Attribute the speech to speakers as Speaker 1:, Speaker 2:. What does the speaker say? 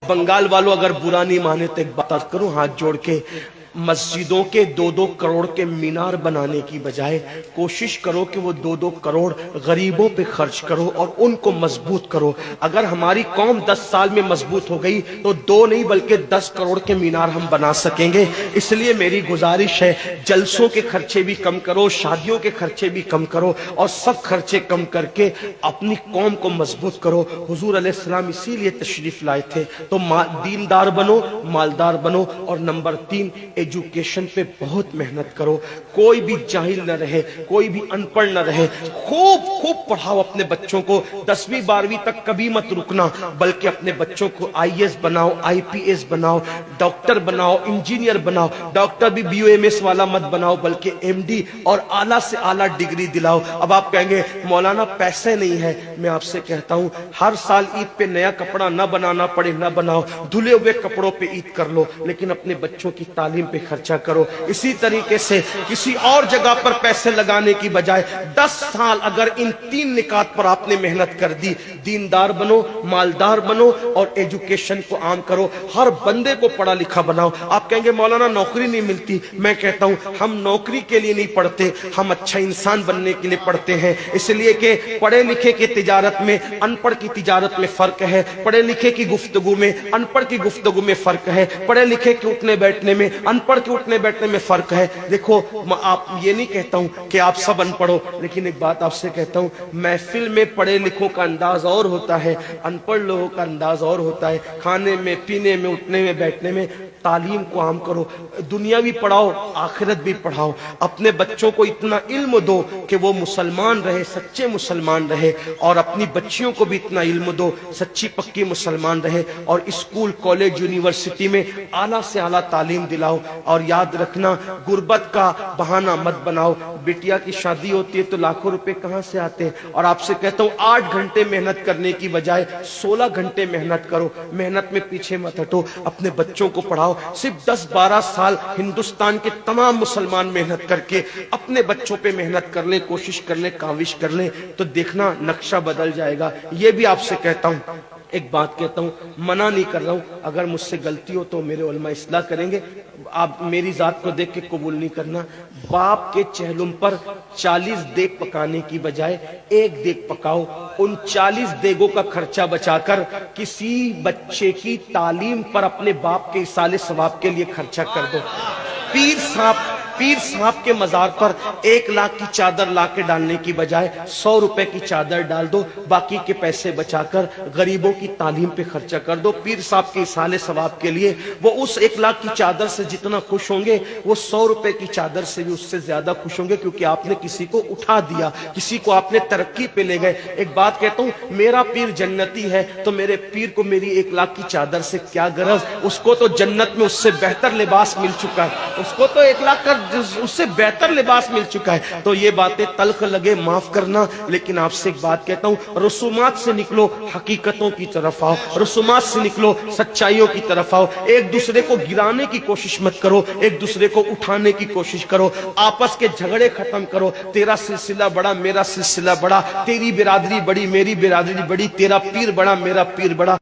Speaker 1: بنگال والوں اگر برا نہیں مانے تو ایک بات کروں ہاتھ جوڑ کے، مسجدوں کے 2-2 کروڑ کے مینار بنانے کی بجائے کوشش کرو کہ وہ 2-2 کروڑ غریبوں پہ خرچ کرو اور ان کو مضبوط کرو۔ اگر ہماری قوم 10 سال میں مضبوط ہو گئی تو 2 نہیں بلکہ 10 کروڑ کے مینار ہم بنا سکیں گے۔ اس لیے میری گزارش ہے جلسوں کے خرچے بھی کم کرو، شادیوں کے خرچے بھی کم کرو اور سب خرچے کم کر کے اپنی قوم کو مضبوط کرو۔ حضور علیہ السلام اسی لیے تشریف لائے تھے۔ تو دیندار بنو، مالدار بنو، اور نمبر 3 ایجوکیشن پہ بہت محنت کرو۔ کوئی بھی جاہل نہ رہے، کوئی بھی ان پڑھ نہ رہے، خوب پڑھاؤ اپنے بچوں کو۔ 10ویں 12ویں تک کبھی مت رکنا، بلکہ اپنے بچوں کو IAS بناؤ، IPS بناؤ، ڈاکٹر بناؤ، انجینئر بناؤ۔ ڈاکٹر بھی BUMS والا مت بناؤ بلکہ MD اور اعلیٰ سے اعلیٰ ڈگری دلاؤ۔ اب آپ کہیں گے مولانا پیسے نہیں ہے، میں آپ سے کہتا ہوں ہر سال عید پہ نیا کپڑا نہ بنانا پڑے نہ بناؤ، دھلے ہوئے کپڑوں پہ عید کر لو، لیکن اپنے بچوں کی تعلیم پہ خرچہ کرو۔ اسی طریقے سے کسی اور جگہ پر پیسے لگانے کی بجائے 10 سال اگر ان 3 نکات پر آپ نے محنت کر دی، دیندار بنو، مالدار بنو اور ایجوکیشن کو عام کرو، ہر بندے کو پڑھا لکھا بناؤ۔ آپ کہیں گے مولانا نوکری نہیں ملتی، میں کہتا ہوں ہم نوکری کے لیے نہیں پڑھتے، ہم اچھا انسان بننے کے لیے پڑھتے ہیں۔ اس لیے کہ پڑھے لکھے کی تجارت میں ان پڑھ کی تجارت میں فرق ہے، پڑھے لکھے کی گفتگو میں ان پڑھ کی گفتگو میں فرق ہے، پڑھے لکھے کے اٹھنے بیٹھنے میں ان پڑھ کے اٹھنے بیٹھنے میں فرق ہے۔ دیکھو آپ یہ نہیں کہتا ہوں کہ آپ سب ان پڑھو، لیکن ایک بات آپ سے کہتا ہوں محفل میں پڑھے لکھوں کا انداز اور ہوتا ہے، ان پڑھ لوگوں کا انداز اور ہوتا ہے۔ کھانے میں، پینے میں، اٹھنے میں، بیٹھنے میں تعلیم کو عام کرو، دنیا بھی پڑھاؤ، آخرت بھی پڑھاؤ۔ اپنے بچوں کو اتنا علم دو کہ وہ مسلمان رہے، سچے مسلمان رہے، اور اپنی بچیوں کو بھی اتنا علم دو سچی پکی مسلمان رہے، اور اسکول، کالج، یونیورسٹی میں اعلیٰ سے اعلیٰ تعلیم دلاؤ۔ اور یاد رکھنا غربت کا بہانہ مت بناؤ۔ بیٹیا کی شادی ہوتی ہے تو لاکھوں روپے کہاں سے آتے ہیں، اور آپ سے کہتا ہوں 8 گھنٹے محنت کرنے کی بجائے 16 گھنٹے محنت کرو، محنت میں پیچھے مت ہٹو، اپنے بچوں کو پڑھاؤ۔ صرف 10-12 سال ہندوستان کے تمام مسلمان محنت کر کے اپنے بچوں پہ محنت کر لیں، کوشش کر لیں، کاوش کر لیں، تو دیکھنا نقشہ بدل جائے گا۔ یہ بھی آپ سے کہتا ہوں، ایک بات کہتا ہوں، منع نہیں کر رہا ہوں، اگر مجھ سے غلطی ہو تو میرے علماء اصلاح کریں گے، آپ میری ذات کو دیکھ کے قبول نہیں کرنا۔ باپ کے چہلم پر 40 دیگ پکانے کی بجائے 1 دیگ پکاؤ، ان 40 دیگوں کا خرچہ بچا کر کسی بچے کی تعلیم پر اپنے باپ کے ایصال ثواب کے لیے خرچہ کر دو۔ پیر صاحب کے مزار پر 1 لاکھ کی چادر لا کے ڈالنے کی بجائے 100 روپے کی چادر ڈال دو، باقی کے پیسے بچا کر غریبوں کی تعلیم پہ خرچہ کر دو۔ پیر صاحب کے ایصال ثواب کے لیے وہ اس 1 لاکھ کی چادر سے جتنا خوش ہوں گے وہ 100 روپے کی چادر سے بھی اس سے زیادہ خوش ہوں گے، کیونکہ آپ نے کسی کو اٹھا دیا، کسی کو آپ نے ترقی پہ لے گئے۔ ایک بات کہتا ہوں، میرا پیر جنتی ہے تو میرے پیر کو میری 1 لاکھ کی چادر سے کیا غرض، اس کو تو جنت میں اس سے بہتر لباس مل چکا ہے، اس کو تو 1 لاکھ کا اس سے بہتر لباس مل چکا ہے۔ تو یہ باتیں تلخ لگے معاف کرنا، لیکن آپ سے ایک بات کہتا ہوں، رسومات سے نکلو، حقیقتوں کی طرف آؤ، رسومات سے نکلو، سچائیوں کی طرف آؤ۔ ایک دوسرے کو گرانے کی کوشش مت کرو، ایک دوسرے کو اٹھانے کی کوشش کرو، آپس کے جھگڑے ختم کرو۔ تیرا سلسلہ بڑا، میرا سلسلہ بڑا، تیری برادری بڑی، میری برادری بڑی، تیرا پیر بڑا، میرا پیر بڑا۔